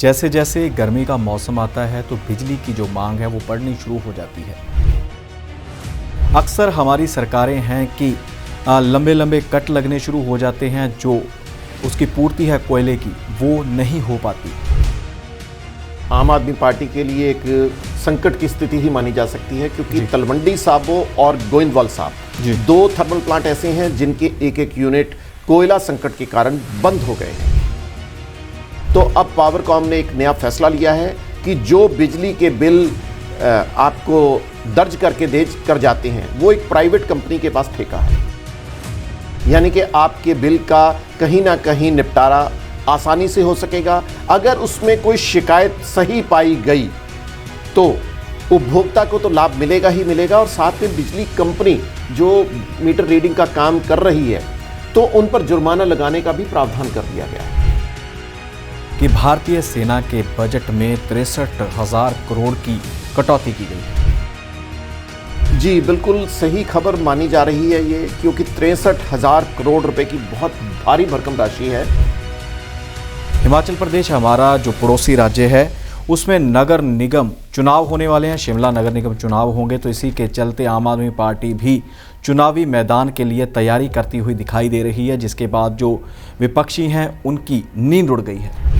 जैसे जैसे गर्मी का मौसम आता है तो बिजली की जो मांग है वो बढ़नी शुरू हो जाती है। अक्सर हमारी सरकारें हैं कि लंबे लंबे कट लगने शुरू हो जाते हैं, जो उसकी पूर्ति है कोयले की वो नहीं हो पाती। आम आदमी पार्टी के लिए एक संकट की स्थिति ही मानी जा सकती है, क्योंकि तलवंडी साबो और गोविंदवाल साहब दो थर्मल प्लांट ऐसे हैं जिनके एक एक यूनिट कोयला संकट के कारण बंद हो गए हैं। तो अब पावरकॉम ने एक नया फैसला लिया है कि जो बिजली के बिल आपको दर्ज करके कर जाते हैं वो एक प्राइवेट कंपनी के पास ठेका है, यानी कि आपके बिल का कहीं ना कहीं निपटारा आसानी से हो सकेगा। अगर उसमें कोई शिकायत सही पाई गई तो उपभोक्ता को तो लाभ मिलेगा ही मिलेगा, और साथ में बिजली कंपनी जो मीटर रीडिंग का काम कर रही है तो उन पर जुर्माना लगाने का भी प्रावधान कर दिया गया है। कि भारतीय सेना के बजट में 63,000 करोड़ की कटौती की गई है। जी बिल्कुल सही खबर मानी जा रही है ये, क्योंकि 63,000 करोड़ रुपए की बहुत भारी भरकम राशि है। हिमाचल प्रदेश हमारा जो पड़ोसी राज्य है उसमें नगर निगम चुनाव होने वाले हैं, शिमला नगर निगम चुनाव होंगे, तो इसी के चलते आम आदमी पार्टी भी चुनावी मैदान के लिए तैयारी करती हुई दिखाई दे रही है, जिसके बाद जो विपक्षी हैं उनकी नींद उड़ गई है।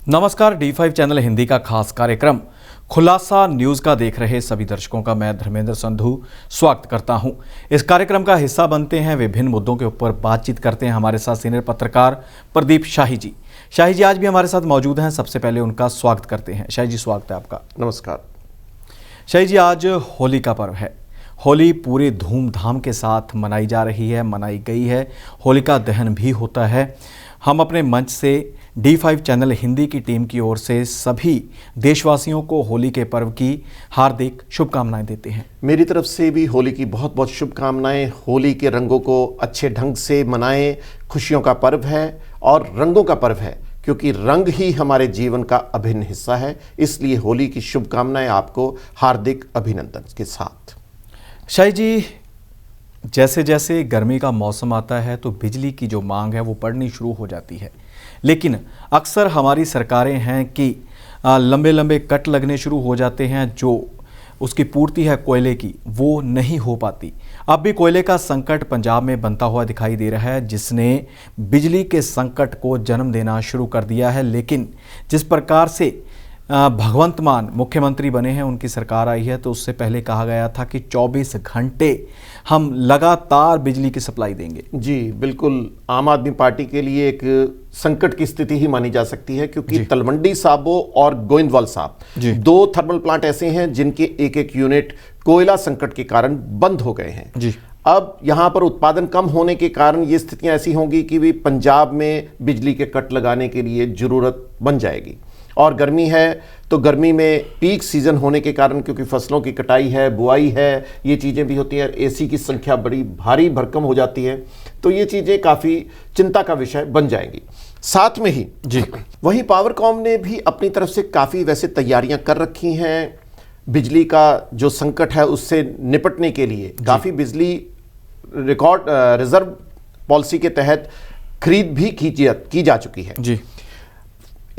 नमस्कार, D5 चैनल हिंदी का खास कार्यक्रम खुलासा न्यूज का देख रहे सभी दर्शकों का मैं धर्मेंद्र संधू स्वागत करता हूं। इस कार्यक्रम का हिस्सा बनते हैं, विभिन्न मुद्दों के ऊपर बातचीत करते हैं हमारे साथ सीनियर पत्रकार प्रदीप शाही जी। शाही जी आज भी हमारे साथ मौजूद हैं, सबसे पहले उनका स्वागत करते हैं। शाही जी स्वागत है आपका। नमस्कार। शाही जी आज होली का पर्व है, होली पूरे धूमधाम के साथ मनाई जा रही है, मनाई गई है, होलिका दहन भी होता है। हम अपने मंच से D5 चैनल हिंदी की टीम की ओर से सभी देशवासियों को होली के पर्व की हार्दिक शुभकामनाएं देते हैं। मेरी तरफ से भी होली की बहुत बहुत शुभकामनाएं। होली के रंगों को अच्छे ढंग से मनाएं। खुशियों का पर्व है और रंगों का पर्व है, क्योंकि रंग ही हमारे जीवन का अभिन्न हिस्सा है। इसलिए होली की शुभकामनाएं आपको हार्दिक अभिनंदन के साथ। शाही जी, जैसे जैसे गर्मी का मौसम आता है तो बिजली की जो मांग है वो बढ़नी शुरू हो जाती है, लेकिन अक्सर हमारी सरकारें हैं कि लंबे लंबे कट लगने शुरू हो जाते हैं, जो उसकी पूर्ति है कोयले की वो नहीं हो पाती। अब भी कोयले का संकट पंजाब में बनता हुआ दिखाई दे रहा है, जिसने बिजली के संकट को जन्म देना शुरू कर दिया है। लेकिन जिस प्रकार से भगवंत मान मुख्यमंत्री बने हैं, उनकी सरकार आई है, तो उससे पहले कहा गया था कि 24 घंटे हम लगातार बिजली की सप्लाई देंगे। जी बिल्कुल, आम आदमी पार्टी के लिए एक संकट की स्थिति ही मानी जा सकती है, क्योंकि तलवंडी साबो और गोविंदवाल साहब दो थर्मल प्लांट ऐसे हैं जिनके एक एक यूनिट कोयला संकट के कारण बंद हो गए हैं। जी अब यहाँ पर उत्पादन कम होने के कारण ये स्थितियाँ ऐसी होंगी कि भी पंजाब में बिजली के कट लगाने के लिए ज़रूरत बन जाएगी। और गर्मी है तो गर्मी में पीक सीज़न होने के कारण, क्योंकि फसलों की कटाई है, बुआई है, ये चीज़ें भी होती हैं, एसी की संख्या बड़ी भारी भरकम हो जाती है, तो ये चीज़ें काफ़ी चिंता का विषय बन जाएंगी। साथ में ही वहीं पावरकॉम ने भी अपनी तरफ से काफ़ी वैसे तैयारियां कर रखी हैं। बिजली का जो संकट है उससे निपटने के लिए काफ़ी बिजली रिजर्व पॉलिसी के तहत खरीद भी की जा चुकी है। जी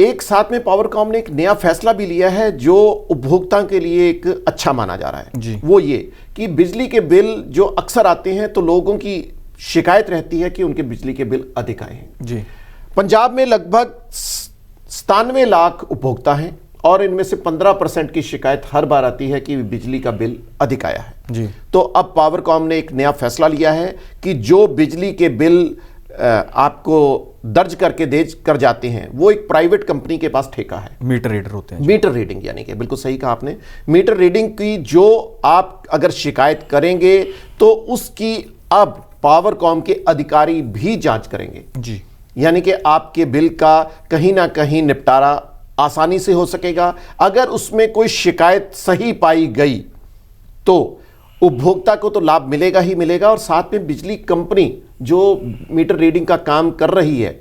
एक साथ में पावरकॉम ने एक नया फैसला भी लिया है जो उपभोक्ता के लिए एक अच्छा माना जा रहा है। वो ये कि बिजली के बिल जो अक्सर आते हैं तो लोगों की शिकायत रहती है कि उनके बिजली के बिल अधिक आए हैं। जी पंजाब में लगभग 97 लाख उपभोक्ता हैं और इनमें से 15% की शिकायत हर बार आती है कि बिजली का बिल अधिक आया है। जी तो अब पावरकॉम ने एक नया फैसला लिया है कि जो बिजली के बिल आपको दर्ज करके कर जाते हैं वो एक प्राइवेट कंपनी के पास ठेका है। मीटर रीडर होते हैं। मीटर रीडिंग, यानी कि बिल्कुल सही कहा आपने। मीटर रीडिंग की जो आप अगर शिकायत करेंगे तो उसकी अब पावरकॉम के अधिकारी भी जांच करेंगे। जी यानी कि आपके बिल का कहीं ना कहीं निपटारा आसानी से हो सकेगा। अगर उसमें कोई शिकायत सही पाई गई तो उपभोक्ता को तो लाभ मिलेगा ही मिलेगा, और साथ में बिजली कंपनी जो मीटर रीडिंग का काम कर रही है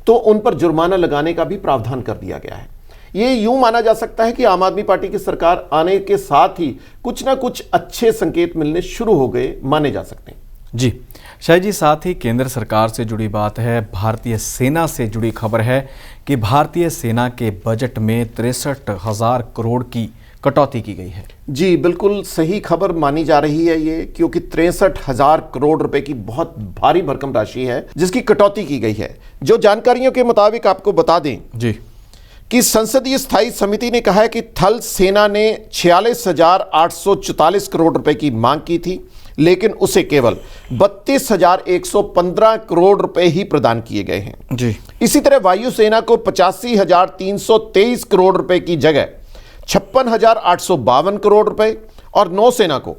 तो उन पर जुर्माना लगाने का भी प्रावधान कर दिया गया है। ये यूं माना जा सकता है कि आम आदमी पार्टी की सरकार आने के साथ ही कुछ ना कुछ अच्छे संकेत मिलने शुरू हो गए माने जा सकते हैं। जी शायद जी, साथ ही केंद्र सरकार से जुड़ी बात है, भारतीय सेना से जुड़ी खबर है कि भारतीय सेना के बजट में 63,000 करोड़ की कटौती की गई है। जी बिल्कुल सही खबर मानी जा रही है ये, क्योंकि 63,000 करोड़ रुपए की बहुत भारी भरकम राशि है जिसकी कटौती की गई है। जो जानकारियों के मुताबिक आपको बता दें जी कि संसदीय स्थायी समिति ने कहा है कि थल सेना ने 46,844 करोड़ रुपए की मांग की थी, लेकिन उसे केवल 32,115 करोड़ रुपए ही प्रदान किए गए हैं। जी इसी तरह वायुसेना को 85,323 करोड़ रुपए की जगह 56,852 करोड़ रुपए और नौसेना को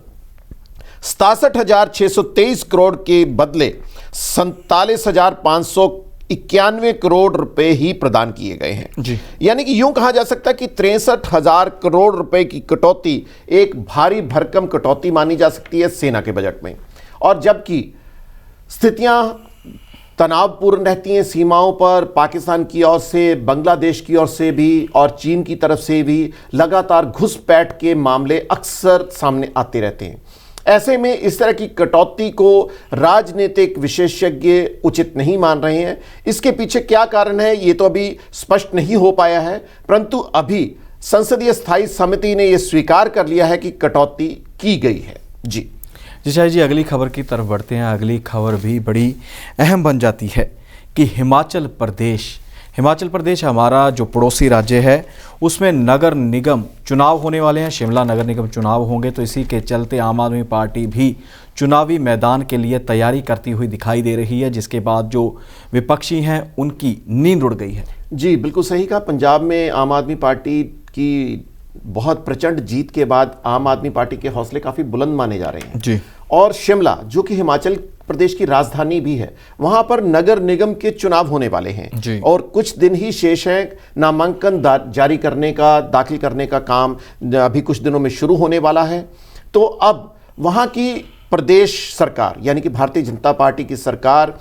67,623 करोड़ के बदले 47,591 करोड़ रुपए ही प्रदान किए गए हैं। जी यानी कि यूं कहा जा सकता है कि 63,000 करोड़ रुपए की कटौती एक भारी भरकम कटौती मानी जा सकती है सेना के बजट में। और जबकि स्थितियां तनावपूर्ण रहती हैं सीमाओं पर, पाकिस्तान की ओर से, बांग्लादेश की ओर से भी और चीन की तरफ से भी लगातार घुसपैठ के मामले अक्सर सामने आते रहते हैं। ऐसे में इस तरह की कटौती को राजनीतिक विशेषज्ञ उचित नहीं मान रहे हैं। इसके पीछे क्या कारण है ये तो अभी स्पष्ट नहीं हो पाया है, परंतु अभी संसदीय स्थायी समिति ने यह स्वीकार कर लिया है कि कटौती की गई है। जी शायद जी, अगली खबर की तरफ बढ़ते हैं। अगली खबर भी बड़ी अहम बन जाती है कि हिमाचल प्रदेश हमारा जो पड़ोसी राज्य है उसमें नगर निगम चुनाव होने वाले हैं। शिमला नगर निगम चुनाव होंगे, तो इसी के चलते आम आदमी पार्टी भी चुनावी मैदान के लिए तैयारी करती हुई दिखाई दे रही है, जिसके बाद जो विपक्षी हैं उनकी नींद उड़ गई है। जी बिल्कुल सही कहा। पंजाब में आम आदमी पार्टी की बहुत प्रचंड जीत के बाद आम आदमी पार्टी के हौसले काफ़ी बुलंद माने जा रहे हैं। जी और शिमला जो कि हिमाचल प्रदेश की राजधानी भी है, वहां पर नगर निगम के चुनाव होने वाले हैं और कुछ दिन ही शेष हैं। नामांकन जारी करने का, दाखिल करने का काम अभी कुछ दिनों में शुरू होने वाला है। तो अब वहां की प्रदेश सरकार यानी कि भारतीय जनता पार्टी की सरकार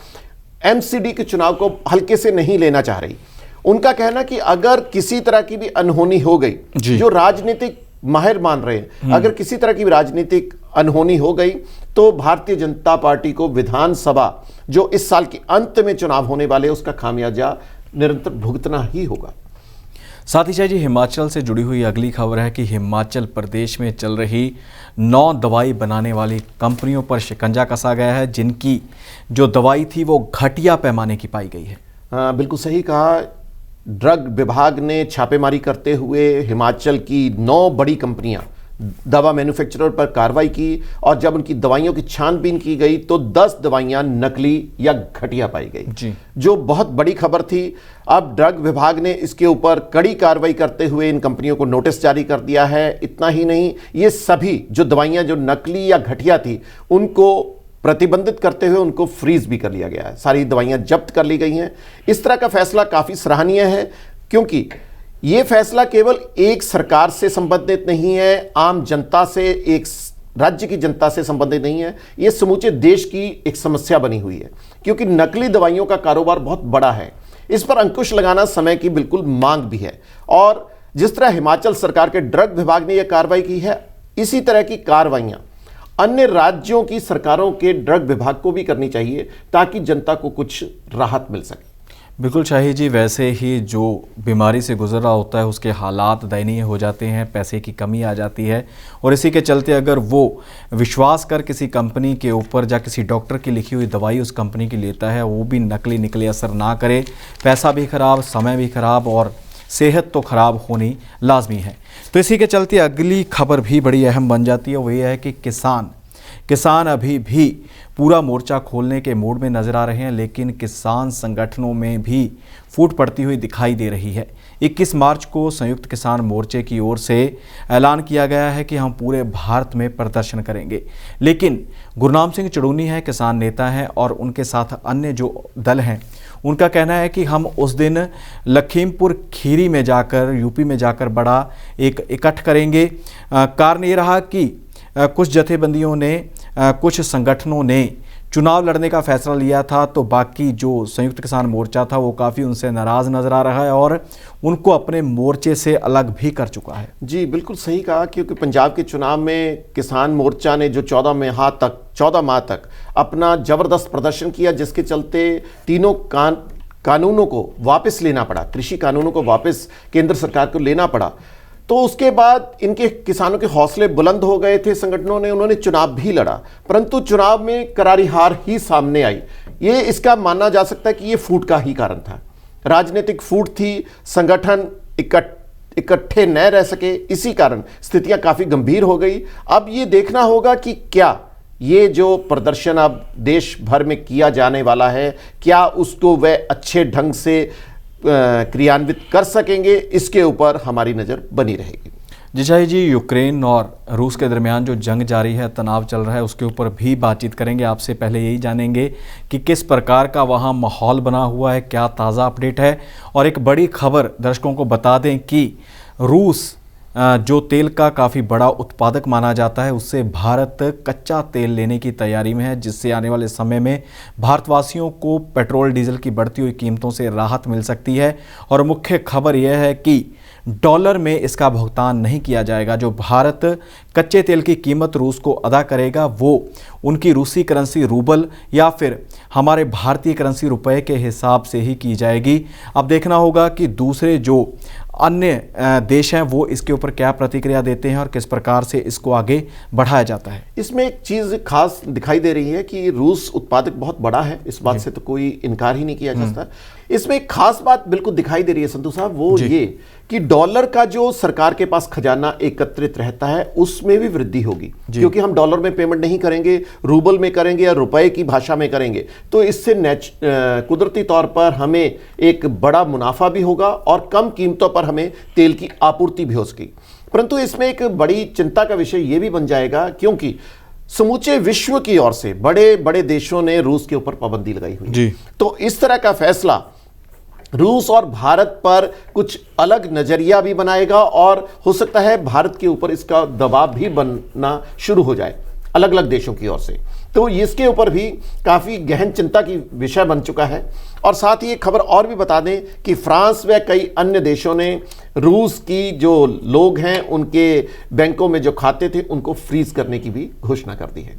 एमसीडी के चुनाव को हल्के से नहीं लेना चाह रही। उनका कहना कि अगर किसी तरह की भी अनहोनी हो गई, जो राजनीतिक माहिर मान रहे हैं, अगर किसी तरह की राजनीतिक अनहोनी हो गई तो भारतीय जनता पार्टी को विधानसभा जो इस साल के अंत में चुनाव होने वाले उसका खामियाजा निरंतर भुगतना ही होगा। साथ ही शायद जी, हिमाचल से जुड़ी हुई अगली खबर है कि हिमाचल प्रदेश में चल रही 9 दवाई बनाने वाली कंपनियों पर शिकंजा कसा गया है, जिनकी जो दवाई थी वो घटिया पैमाने की पाई गई है। बिल्कुल सही कहा। ड्रग विभाग ने छापेमारी करते हुए हिमाचल की 9 बड़ी कंपनियां दवा मैन्युफैक्चरर पर कार्रवाई की और जब उनकी दवाइयों की छानबीन की गई तो 10 दवाइयां नकली या घटिया पाई गई, जो बहुत बड़ी खबर थी। अब ड्रग विभाग ने इसके ऊपर कड़ी कार्रवाई करते हुए इन कंपनियों को नोटिस जारी कर दिया है। इतना ही नहीं, ये सभी जो दवाइयां जो नकली या घटिया थी उनको प्रतिबंधित करते हुए उनको फ्रीज भी कर लिया गया है। सारी दवाइयां जब्त कर ली गई हैं। इस तरह का फैसला काफी सराहनीय है, क्योंकि यह फैसला केवल एक सरकार से संबंधित नहीं है, आम जनता से, एक राज्य की जनता से संबंधित नहीं है, यह समूचे देश की एक समस्या बनी हुई है। क्योंकि नकली दवाइयों का कारोबार बहुत बड़ा है, इस पर अंकुश लगाना समय की बिल्कुल मांग भी है। और जिस तरह हिमाचल सरकार के ड्रग विभाग ने यह कार्रवाई की है, इसी तरह की कार्रवाइयां अन्य राज्यों की सरकारों के ड्रग विभाग को भी करनी चाहिए ताकि जनता को कुछ राहत मिल सके। बिल्कुल शाही जी, वैसे ही जो बीमारी से गुजर रहा होता है उसके हालात दयनीय हो जाते हैं, पैसे की कमी आ जाती है और इसी के चलते अगर वो विश्वास कर किसी कंपनी के ऊपर या किसी डॉक्टर की लिखी हुई दवाई उस कंपनी की लेता है, वो भी नकली निकले, असर ना करे, पैसा भी खराब, समय भी खराब और सेहत तो खराब होनी लाजमी है। तो इसी के चलते अगली खबर भी बड़ी अहम बन जाती है, वो ये है कि किसान अभी भी पूरा मोर्चा खोलने के मूड में नजर आ रहे हैं, लेकिन किसान संगठनों में भी फूट पड़ती हुई दिखाई दे रही है। 21 मार्च को संयुक्त किसान मोर्चे की ओर से ऐलान किया गया है कि हम पूरे भारत में प्रदर्शन करेंगे, लेकिन गुरनाम सिंह चड़ूनी है, किसान नेता हैं और उनके साथ अन्य जो दल हैं उनका कहना है कि हम उस दिन लखीमपुर खीरी में जाकर, यूपी में जाकर बड़ा एक इकट्ठ करेंगे। कारण ये रहा कि कुछ जथेबंदियों ने, कुछ संगठनों ने चुनाव लड़ने का फैसला लिया था, तो बाकी जो संयुक्त किसान मोर्चा था वो काफ़ी उनसे नाराज़ नज़र आ रहा है और उनको अपने मोर्चे से अलग भी कर चुका है। जी बिल्कुल सही कहा, क्योंकि पंजाब के चुनाव में किसान मोर्चा ने जो 14 माह तक अपना ज़बरदस्त प्रदर्शन किया, जिसके चलते तीनों कानूनों को वापस लेना पड़ा, कृषि कानूनों को वापस केंद्र सरकार को लेना पड़ा। तो उसके बाद इनके किसानों के हौसले बुलंद हो गए थे, संगठनों ने, उन्होंने चुनाव भी लड़ा, परंतु चुनाव में करारी हार ही सामने आई। ये इसका माना जा सकता है कि ये फूट का ही कारण था, राजनीतिक फूट थी, संगठन इकट्ठे न रह सके, इसी कारण स्थितियां काफी गंभीर हो गई। अब ये देखना होगा कि क्या ये जो प्रदर्शन अब देश भर में किया जाने वाला है, क्या उसको वह अच्छे ढंग से क्रियान्वित कर सकेंगे, इसके ऊपर हमारी नज़र बनी रहेगी। जी शाही जी, यूक्रेन और रूस के दरमियान जो जंग जारी है, तनाव चल रहा है, उसके ऊपर भी बातचीत करेंगे। आपसे पहले यही जानेंगे कि किस प्रकार का वहाँ माहौल बना हुआ है, क्या ताज़ा अपडेट है। और एक बड़ी खबर दर्शकों को बता दें कि रूस जो तेल का काफ़ी बड़ा उत्पादक माना जाता है, उससे भारत कच्चा तेल लेने की तैयारी में है, जिससे आने वाले समय में भारतवासियों को पेट्रोल डीजल की बढ़ती हुई कीमतों से राहत मिल सकती है। और मुख्य खबर यह है कि डॉलर में इसका भुगतान नहीं किया जाएगा। जो भारत कच्चे तेल की कीमत रूस को अदा करेगा वो उनकी रूसी करेंसी रूबल या फिर हमारे भारतीय करेंसी रुपए के हिसाब से ही की जाएगी। अब देखना होगा कि दूसरे जो अन्य देश हैं वो इसके ऊपर क्या प्रतिक्रिया देते हैं और किस प्रकार से इसको आगे बढ़ाया जाता है। इसमें एक चीज़ खास दिखाई दे रही है कि रूस उत्पादक बहुत बड़ा है, इस बात से तो कोई इनकार ही नहीं किया जा सकता। इसमें एक खास बात बिल्कुल दिखाई दे रही है संतोष साहब, वो ये कि डॉलर का जो सरकार के पास खजाना एकत्रित रहता है उसमें भी वृद्धि होगी, क्योंकि हम डॉलर में पेमेंट नहीं करेंगे, रूबल में करेंगे या रुपए की भाषा में करेंगे, तो इससे कुदरती तौर पर हमें एक बड़ा मुनाफा भी होगा और कम कीमतों पर हमें तेल की आपूर्ति भी हो सकेगी। परंतु इसमें एक बड़ी चिंता का विषय यह भी बन जाएगा, क्योंकि समूचे विश्व की ओर से बड़े बड़े देशों ने रूस के ऊपर पाबंदी लगाई हुई है। तो इस तरह का फैसला रूस और भारत पर कुछ अलग नजरिया भी बनाएगा और हो सकता है भारत के ऊपर इसका दबाव भी बनना शुरू हो जाए अलग अलग देशों की ओर से। तो इसके ऊपर भी काफ़ी गहन चिंता की विषय बन चुका है। और साथ ही एक खबर और भी बता दें कि फ्रांस व कई अन्य देशों ने रूस की जो लोग हैं उनके बैंकों में जो खाते थे उनको फ्रीज करने की भी घोषणा कर दी है।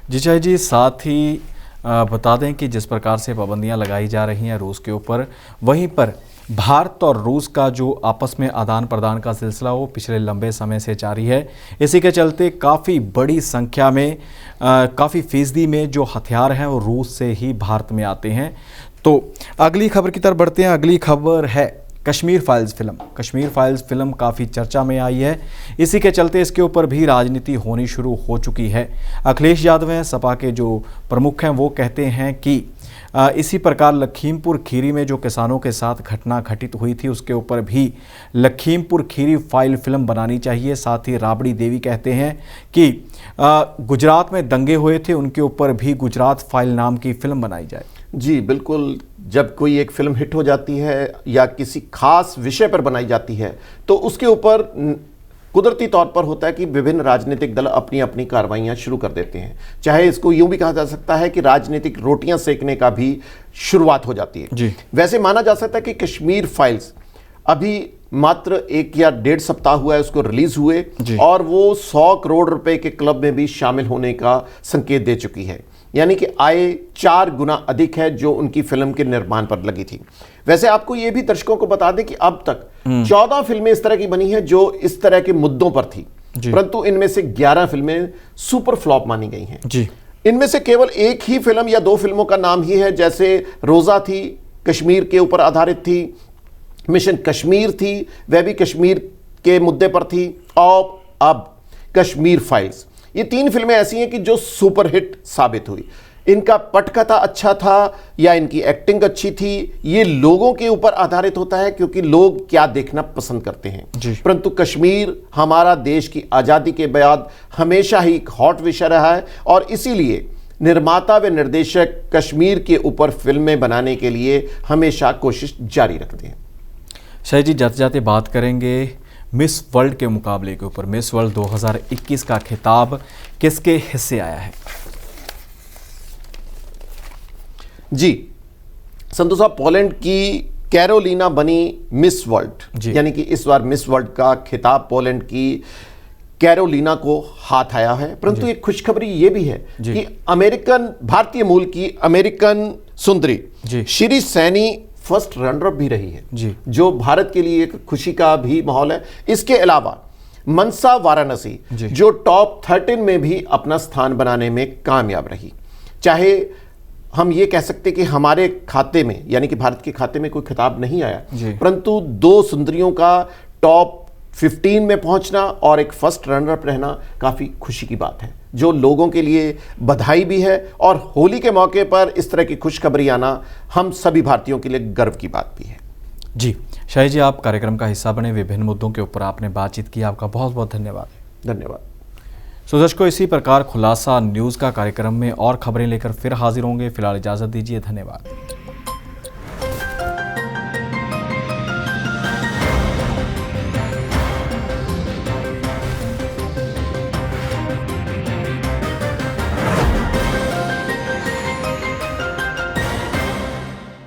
जी चाहे जी, साथ ही बता दें कि जिस प्रकार से पाबंदियां लगाई जा रही हैं रूस के ऊपर, वहीं पर भारत और रूस का जो आपस में आदान प्रदान का सिलसिला वो पिछले लंबे समय से जारी है। इसी के चलते काफ़ी बड़ी संख्या में काफ़ी फीसदी में जो हथियार हैं वो रूस से ही भारत में आते हैं। तो अगली खबर की तरफ बढ़ते हैं। अगली खबर है Kashmir files film. Kashmir files film काफ़ी चर्चा में आई है, इसी के चलते इसके ऊपर भी राजनीति होनी शुरू हो चुकी है। अखिलेश यादव हैं, सपा के जो प्रमुख हैं, वो कहते हैं कि इसी प्रकार लखीमपुर खीरी में जो किसानों के साथ घटना घटित हुई थी उसके ऊपर भी लखीमपुर खीरी फाइल फिल्म बनानी चाहिए। साथ ही राबड़ी देवी कहते हैं कि गुजरात में दंगे हुए थे, उनके ऊपर भी गुजरात फाइल नाम की फिल्म बनाई जाए। जी बिल्कुल, जब कोई एक फिल्म हिट हो जाती है या किसी खास विषय पर बनाई जाती है तो उसके ऊपर कुदरती तौर पर होता है कि विभिन्न राजनीतिक दल अपनी अपनी कार्रवाइयां शुरू कर देते हैं। चाहे इसको यूं भी कहा जा सकता है कि राजनीतिक रोटियां सेकने का भी शुरुआत हो जाती है जी। वैसे माना जा सकता है कि कश्मीर फाइल्स अभी मात्र 1 या 1.5 सप्ताह हुआ है उसको रिलीज हुए और वो 100 करोड़ रुपए के क्लब में भी शामिल होने का संकेत दे चुकी है, यानी कि आय 4 गुना अधिक है जो उनकी फिल्म के निर्माण पर लगी थी। वैसे आपको यह भी दर्शकों को बता दें कि अब तक 14 फिल्में इस तरह की बनी हैं जो इस तरह के मुद्दों पर थी, परंतु इनमें से 11 फिल्में सुपर फ्लॉप मानी गई हैं जी। इनमें से केवल एक ही फिल्म या 2 फिल्मों का नाम ही है, जैसे रोजा थी, कश्मीर के ऊपर आधारित थी, मिशन कश्मीर थी, वह भी कश्मीर के मुद्दे पर थी, और अब कश्मीर फाइल्स। ये 3 फिल्में ऐसी हैं कि जो सुपरहिट साबित हुई। इनका पटकथा अच्छा था या इनकी एक्टिंग अच्छी थी, ये लोगों के ऊपर आधारित होता है क्योंकि लोग क्या देखना पसंद करते हैं। परंतु कश्मीर हमारा देश की आज़ादी के बाद हमेशा ही एक हॉट विषय रहा है और इसीलिए निर्माता व निर्देशक कश्मीर के ऊपर फिल्में बनाने के लिए हमेशा कोशिश जारी रखते हैं। शायद जी, जाते जाते बात करेंगे मिस वर्ल्ड के मुकाबले के ऊपर। मिस वर्ल्ड 2021 का खिताब किसके हिस्से आया है? जी संतू साहब, पोलैंड की कैरोलिना बनी मिस वर्ल्ड, यानी कि इस बार मिस वर्ल्ड का खिताब पोलैंड की कैरोलिना को हाथ आया है। परंतु एक खुशखबरी ये भी है कि भारतीय मूल की अमेरिकन सुंदरी Shri Saini first runner up भी रही है, जो भारत के लिए एक खुशी का भी माहौल है। इसके अलावा मनसा वाराणसी जो टॉप 13 में भी अपना स्थान बनाने में कामयाब रही। चाहे हम ये कह सकते कि हमारे खाते में, यानी कि भारत के खाते में कोई खिताब नहीं आया, परंतु 2 सुंदरियों का टॉप 15 में पहुंचना और एक फर्स्ट रनर अप रहना काफी खुशी की बात है, जो लोगों के लिए बधाई भी है। और होली के मौके पर इस तरह की खुशखबरी आना हम सभी भारतीयों के लिए गर्व की बात भी है। जी शाही जी, आप कार्यक्रम का हिस्सा बने, विभिन्न मुद्दों के ऊपर आपने बातचीत की, आपका बहुत बहुत धन्यवाद। धन्यवाद। सो दर्शकों, इसी प्रकार खुलासा न्यूज़ का कार्यक्रम में और खबरें लेकर फिर हाजिर होंगे। फिलहाल इजाज़त दीजिए, धन्यवाद।